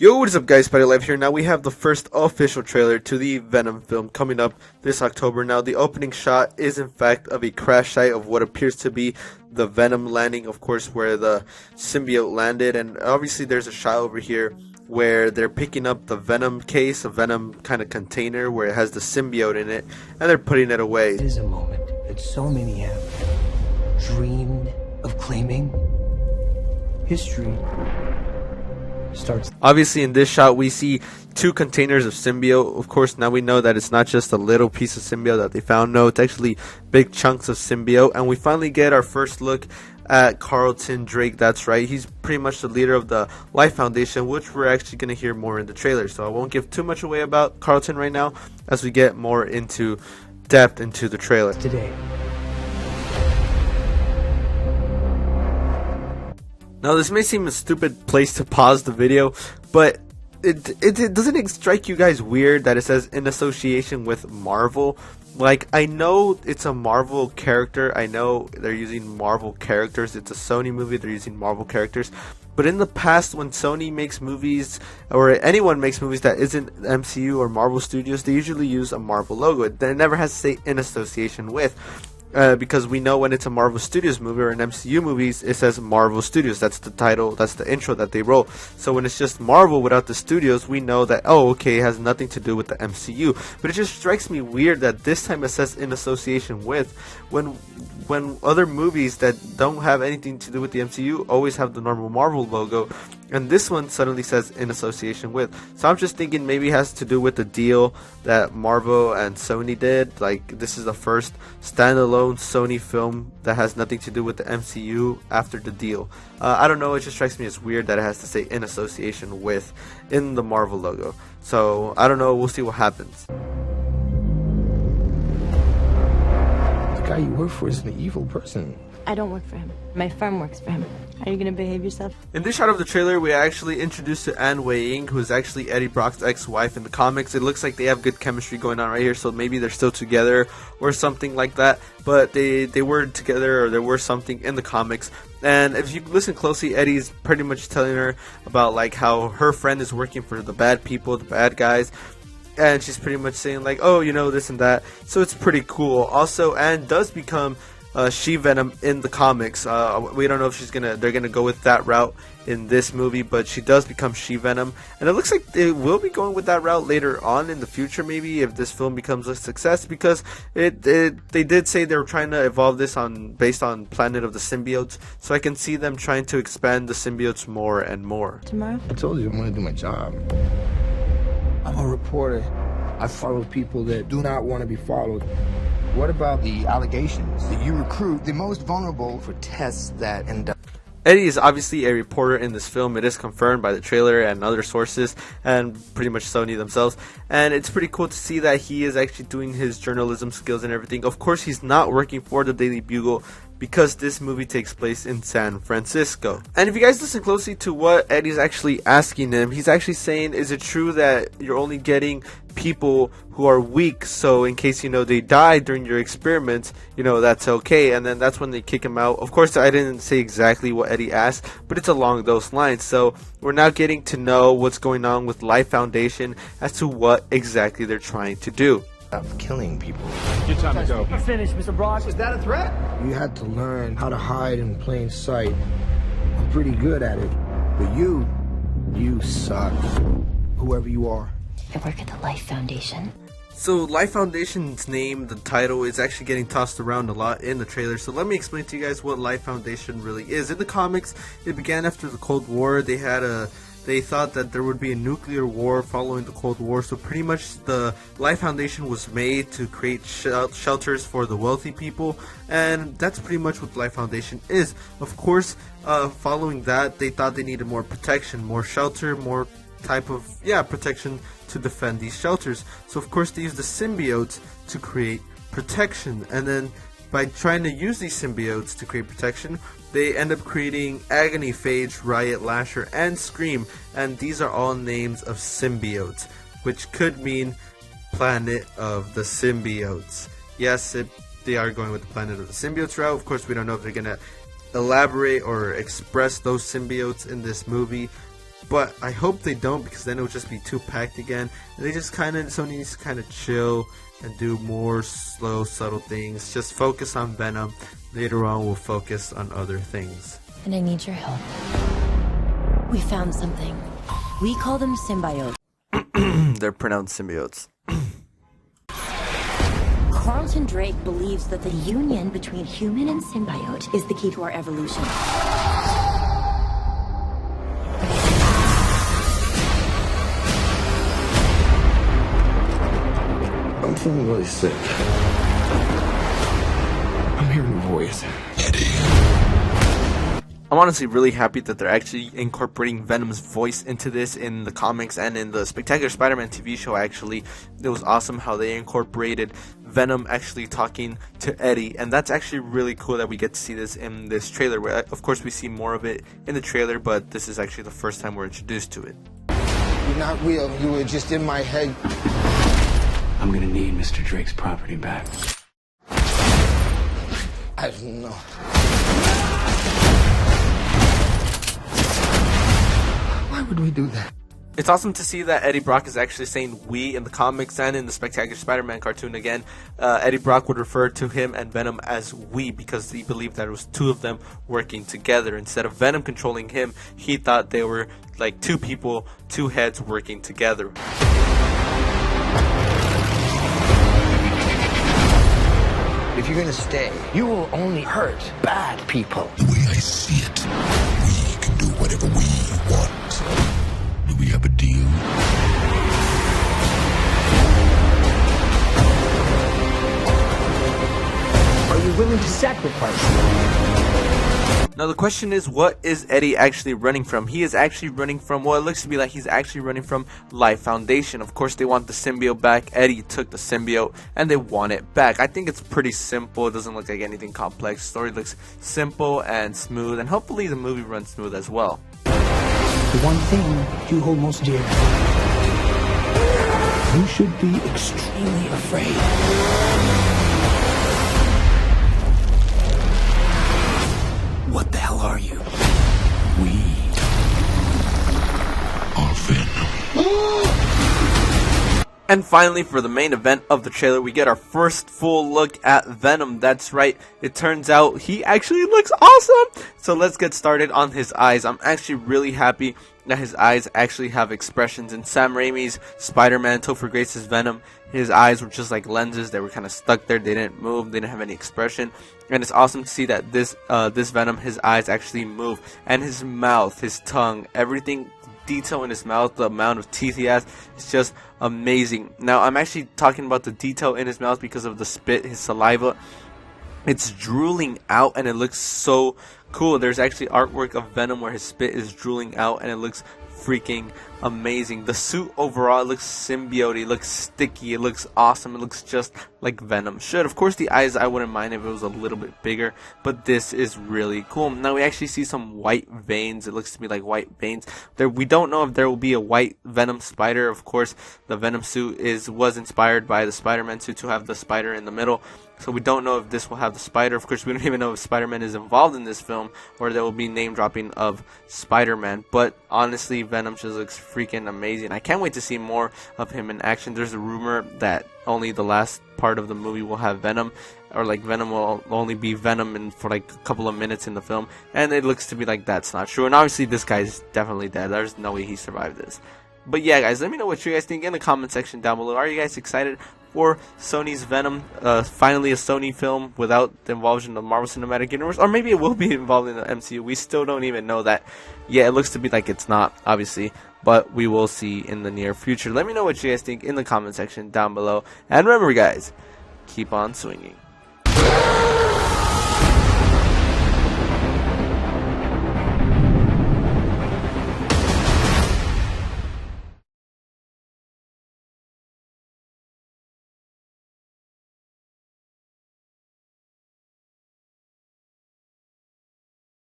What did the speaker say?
Yo, what is up guys, Spider Life here. Now we have the first official trailer to the Venom film coming up this October. Now the opening shot is in fact of a crash site of what appears to be the Venom landing, of course, where the symbiote landed. And obviously there's a shot over here where they're picking up the Venom case, a Venom kind of container where it has the symbiote in it, and they're putting it away. It is a moment that so many have dreamed of claiming. History starts. Obviously in this shot we see two containers of symbiote. Of course, now we know that it's not just a little piece of symbiote that they found. No, it's actually big chunks of symbiote. And we finally get our first look at Carlton Drake. That's right, he's pretty much the leader of the Life Foundation, which we're actually going to hear more in the trailer. So I won't give too much away about Carlton right now as we get more into depth into the trailer. Today. Now this may seem a stupid place to pause the video, but it doesn't strike you guys weird that it says in association with Marvel? Like, I know it's a Marvel character, I know they're using Marvel characters, it's a Sony movie, they're using Marvel characters, but in the past when Sony makes movies, or anyone makes movies that isn't MCU or Marvel Studios, they usually use a Marvel logo. It never has to say in association with. Because we know when it's a Marvel Studios movie or an MCU movies, it says Marvel Studios. That's the title, that's the intro that they roll. So when it's just Marvel without the studios, we know that, oh, okay, it has nothing to do with the MCU. But it just strikes me weird that this time it says in association with, when other movies that don't have anything to do with the MCU always have the normal Marvel logo, and this one suddenly says in association with. So I'm just thinking maybe it has to do with the deal that Marvel and Sony did. Like, this is the first standalone Sony film that has nothing to do with the MCU after the deal. I don't know, it just strikes me as weird that it has to say in association with in the Marvel logo. So I don't know, we'll see what happens. The guy you work for is an evil person. I don't work for him. My firm works for him. Are you gonna behave yourself? In this shot of the trailer, we are actually introduced to Anne Wei-Ying, who is actually Eddie Brock's ex-wife in the comics. It looks like they have good chemistry going on right here, so maybe they're still together or something like that. But they were together, or there were something in the comics. And if you listen closely, Eddie's pretty much telling her about like how her friend is working for the bad people, the bad guys. And she's pretty much saying like, oh, you know, this and that. So it's pretty cool. Also, Anne does become She-Venom in the comics. We don't know if they're gonna go with that route in this movie, but she does become She-Venom, and it looks like they will be going with that route later on in the future, maybe if this film becomes a success, because they did say they were trying to evolve this based on Planet of the Symbiotes, so I can see them trying to expand the symbiotes more and more. Tomorrow? I told you I'm gonna do my job. I'm a reporter. I follow people that do not want to be followed. What about the allegations that you recruit the most vulnerable for tests that end up... Eddie is obviously a reporter in this film. It is confirmed by the trailer and other sources, and pretty much Sony themselves. And it's pretty cool to see that he is actually doing his journalism skills and everything. Of course, he's not working for the Daily Bugle, because this movie takes place in San Francisco. And if you guys listen closely to what Eddie's actually asking him, he's actually saying, is it true that you're only getting people who are weak, so in case, you know, they die during your experiments, you know, that's okay? And then that's when they kick him out. Of course, I didn't say exactly what Eddie asked, but it's along those lines. So we're now getting to know what's going on with Life Foundation as to what exactly they're trying to do. Of killing people. Your time to go. You're finished, Mr. Brock. Was that a threat? You had to learn how to hide in plain sight. I'm pretty good at it. But you suck. Whoever you are. I work at the Life Foundation. So Life Foundation's name, the title, is actually getting tossed around a lot in the trailer. So let me explain to you guys what Life Foundation really is. In the comics, it began after the Cold War. They thought that there would be a nuclear war following the Cold War, so pretty much the Life Foundation was made to create shelters for the wealthy people, and that's pretty much what the Life Foundation is. Of course, following that, they thought they needed more protection, more shelter, more type of protection to defend these shelters. So of course they used the symbiotes to create protection, and then by trying to use these symbiotes to create protection, they end up creating Agony, Phage, Riot, Lasher, and Scream, and these are all names of symbiotes, which could mean Planet of the Symbiotes. Yes, they are going with the Planet of the Symbiotes route. Of course, we don't know if they're going to elaborate or express those symbiotes in this movie, but I hope they don't, because then it would just be too packed again. And they just Sony needs to kind of chill and do more slow, subtle things. Just focus on Venom. Later on, we'll focus on other things. And I need your help. We found something. We call them symbiotes. They're pronounced symbiotes. Carlton Drake believes that the union between human and symbiote is the key to our evolution. I'm feeling really sick. I'm hearing a voice. I'm honestly really happy that they're actually incorporating Venom's voice into this in the comics and in the Spectacular Spider-Man TV show. Actually, it was awesome how they incorporated Venom actually talking to Eddie, and that's actually really cool that we get to see this in this trailer, where of course we see more of it in the trailer, but this is actually the first time we're introduced to it. You're not real. You were just in my head. I'm gonna need Mr. Drake's property back. I don't know. Why would we do that? It's awesome to see that Eddie Brock is actually saying we in the comics and in the Spectacular Spider-Man cartoon again. Eddie Brock would refer to him and Venom as we, because he believed that it was two of them working together. Instead of Venom controlling him, he thought they were like two people, two heads working together. If you're gonna stay, you will only hurt bad people. The way I see it, we can do whatever we want. Do we have a deal? Are you willing to sacrifice? Now the question is, what is Eddie actually running from? He is actually running from, well, it looks to be like he's actually running from Life Foundation. Of course, they want the symbiote back. Eddie took the symbiote and they want it back. I think it's pretty simple. It doesn't look like anything complex. The story looks simple and smooth, and hopefully the movie runs smooth as well. The one thing you hold most dear. You should be extremely afraid. What the hell are you? We Our Venom. And finally, for the main event of the trailer, we get our first full look at Venom. That's right, it turns out he actually looks awesome! So let's get started on his eyes. I'm actually really happy that his eyes actually have expressions. In Sam Raimi's Spider-Man, Topher Grace's Venom, his eyes were just like lenses. They were kind of stuck there. They didn't move. They didn't have any expression. And it's awesome to see that this Venom, his eyes actually move. And his mouth, his tongue, everything, detail in his mouth, the amount of teeth he has, is just amazing. Now, I'm actually talking about the detail in his mouth because of the spit, his saliva. It's drooling out and it looks so cool. There's actually artwork of Venom where his spit is drooling out and it looks freaking amazing. The suit overall, it looks symbiotic, it looks sticky, it looks awesome, it looks just like Venom should. Of course, the eyes, I wouldn't mind if it was a little bit bigger, but this is really cool. Now we actually see some white veins. It looks to me like white veins. We don't know if there will be a white Venom spider. Of course, the Venom suit was inspired by the Spider-Man suit to have the spider in the middle. So we don't know if this will have the spider. Of course, we don't even know if Spider-Man is involved in this film or there will be name dropping of Spider-Man. But honestly, Venom just looks freaking amazing. I can't wait to see more of him in action. There's a rumor that only the last part of the movie will have Venom, or like Venom will only be Venom for like a couple of minutes in the film. And it looks to be like that's not true. And obviously this guy's definitely dead. There's no way he survived this. But yeah, guys, let me know what you guys think in the comment section down below. Are you guys excited for Sony's Venom? Finally a Sony film without the involvement of the Marvel Cinematic Universe, or maybe it will be involved in the MCU. We still don't even know that. Yeah, it looks to be like it's not, obviously, but we will see in the near future. Let me know what you guys think in the comment section down below. And remember, guys, keep on swinging.